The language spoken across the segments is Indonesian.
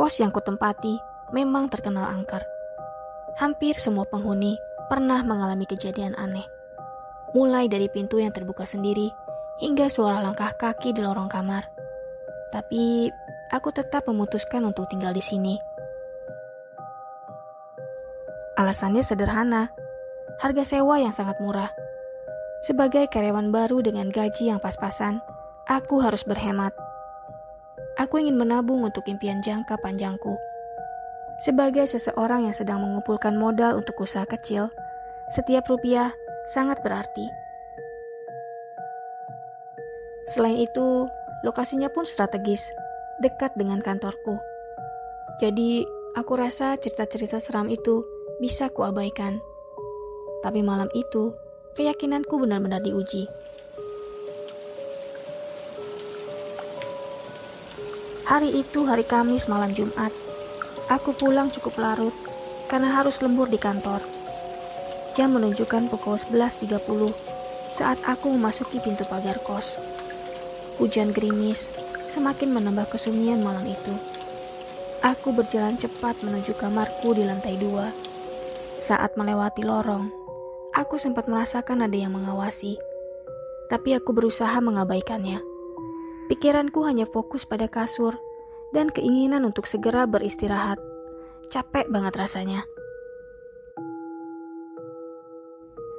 Kos yang kutempati memang terkenal angker. Hampir semua penghuni pernah mengalami kejadian aneh. Mulai dari pintu yang terbuka sendiri hingga suara langkah kaki di lorong kamar. Tapi aku tetap memutuskan untuk tinggal di sini. Alasannya sederhana, harga sewa yang sangat murah. Sebagai karyawan baru dengan gaji yang pas-pasan, aku harus berhemat. Aku ingin menabung untuk impian jangka panjangku. Sebagai seseorang yang sedang mengumpulkan modal untuk usaha kecil, setiap rupiah sangat berarti. Selain itu, lokasinya pun strategis, dekat dengan kantorku. Jadi, aku rasa cerita-cerita seram itu bisa kuabaikan. Tapi malam itu, keyakinanku benar-benar diuji. Hari itu hari Kamis malam Jumat. Aku pulang cukup larut karena harus lembur di kantor. Jam menunjukkan pukul 11.30 saat aku memasuki pintu pagar kos. Hujan gerimis semakin menambah kesunyian malam itu. Aku berjalan cepat menuju kamarku di lantai 2. Saat melewati lorong, aku sempat merasakan ada yang mengawasi. Tapi aku berusaha mengabaikannya. Pikiranku hanya fokus pada kasur dan keinginan untuk segera beristirahat. Capek banget rasanya.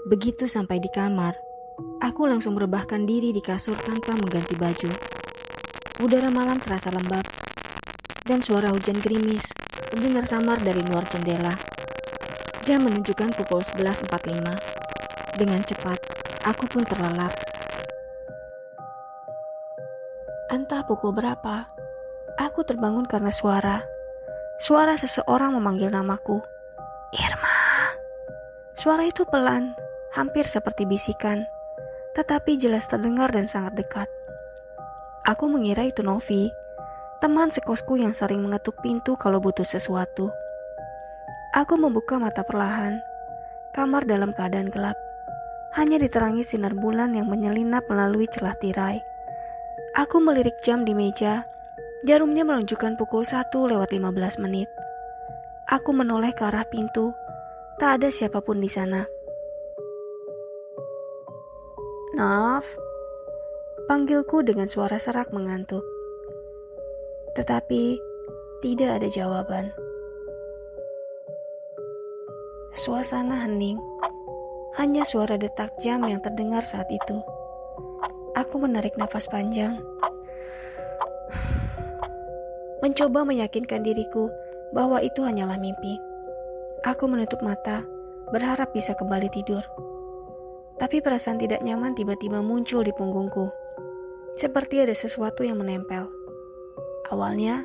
Begitu sampai di kamar, aku langsung merebahkan diri di kasur tanpa mengganti baju. Udara malam terasa lembab, dan suara hujan gerimis terdengar samar dari luar jendela. Jam menunjukkan pukul 11.45. Dengan cepat, aku pun terlelap. Entah pukul berapa, aku terbangun karena suara seseorang memanggil namaku. Irma. Suara itu pelan, hampir seperti bisikan, tetapi jelas terdengar dan sangat dekat. Aku mengira itu Novi, teman sekosku yang sering mengetuk pintu kalau butuh sesuatu. Aku membuka mata perlahan. Kamar dalam keadaan gelap, hanya diterangi sinar bulan yang menyelinap melalui celah tirai. Aku melirik jam di meja. Jarumnya menunjukkan pukul 1:15. Aku menoleh ke arah pintu. Tak ada siapapun di sana. Nov, panggilku dengan suara serak mengantuk. Tetapi tidak ada jawaban. Suasana hening. Hanya suara detak jam yang terdengar saat itu. Aku menarik napas panjang. Mencoba meyakinkan diriku bahwa itu hanyalah mimpi. Aku menutup mata, berharap bisa kembali tidur. Tapi perasaan tidak nyaman tiba-tiba muncul di punggungku. Seperti ada sesuatu yang menempel. Awalnya,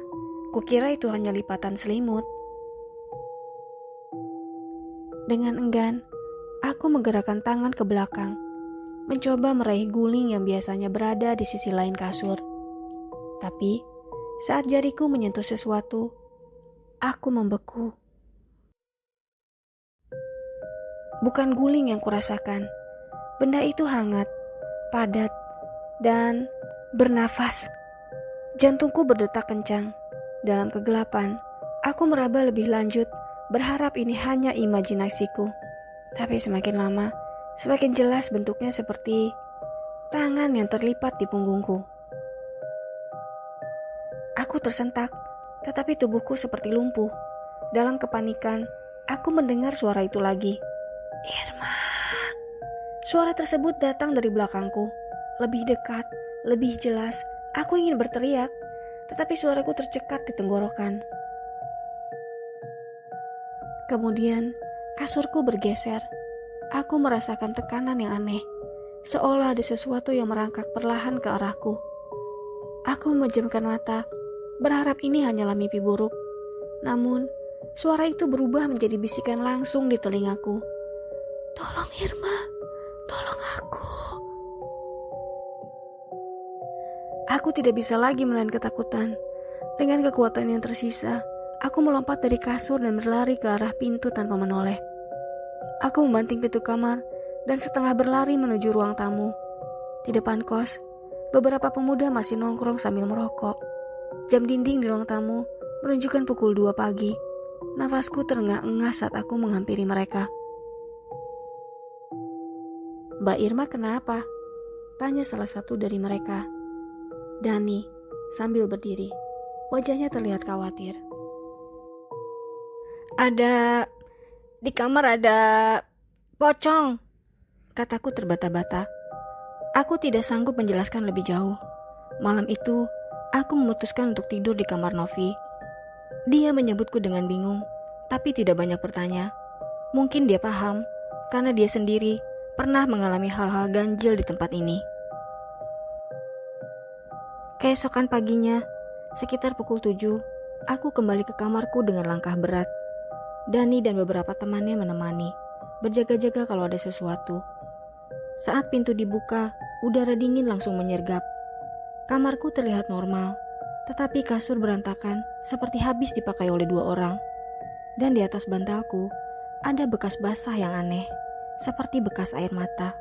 kukira itu hanya lipatan selimut. Dengan enggan, aku menggerakkan tangan ke belakang, mencoba meraih guling yang biasanya berada di sisi lain kasur. Tapi, saat jariku menyentuh sesuatu, aku membeku. Bukan guling yang kurasakan. Benda itu hangat, padat, dan bernafas. Jantungku berdetak kencang. Dalam kegelapan, aku meraba lebih lanjut, berharap ini hanya imajinasiku. Tapi semakin lama, semakin jelas bentuknya seperti tangan yang terlipat di punggungku. Aku tersentak, tetapi tubuhku seperti lumpuh. Dalam kepanikan, aku mendengar suara itu lagi. Irma. Suara tersebut datang dari belakangku. Lebih dekat, lebih jelas. Aku ingin berteriak, tetapi suaraku tercekat di tenggorokan. Kemudian, kasurku bergeser. Aku merasakan tekanan yang aneh, seolah ada sesuatu yang merangkak perlahan ke arahku. Aku memejamkan mata, berharap ini hanyalah mimpi buruk. Namun, suara itu berubah menjadi bisikan langsung di telingaku. Tolong Irma, tolong aku. Aku tidak bisa lagi menahan ketakutan. Dengan kekuatan yang tersisa, aku melompat dari kasur dan berlari ke arah pintu tanpa menoleh. Aku membanting pintu kamar dan setengah berlari menuju ruang tamu. Di depan kos, beberapa pemuda masih nongkrong sambil merokok. Jam dinding di ruang tamu Menunjukkan pukul 2 pagi. Nafasku terengah-engah saat aku menghampiri mereka. "Mbak Irma kenapa?" tanya salah satu dari mereka. Dani sambil berdiri. Wajahnya terlihat khawatir. Di kamar ada pocong," kataku terbata-bata. Aku tidak sanggup menjelaskan lebih jauh. Malam itu, aku memutuskan untuk tidur di kamar Novi. Dia menyebutku dengan bingung, tapi tidak banyak bertanya. Mungkin dia paham, karena dia sendiri pernah mengalami hal-hal ganjil di tempat ini. Keesokan paginya, sekitar pukul 7, aku kembali ke kamarku dengan langkah berat. Dani dan beberapa temannya menemani, berjaga-jaga kalau ada sesuatu. Saat pintu dibuka, udara dingin langsung menyergap. Kamarku terlihat normal, tetapi kasur berantakan seperti habis dipakai oleh 2 orang. Dan di atas bantalku, ada bekas basah yang aneh, seperti bekas air mata.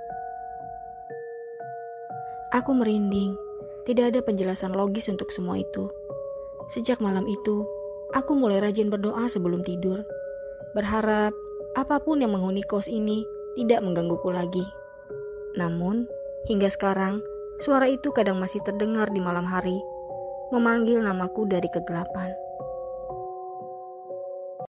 Aku merinding, tidak ada penjelasan logis untuk semua itu. Sejak malam itu, aku mulai rajin berdoa sebelum tidur, berharap apapun yang menghuni kos ini tidak menggangguku lagi. Namun, hingga sekarang, suara itu kadang masih terdengar di malam hari, memanggil namaku dari kegelapan.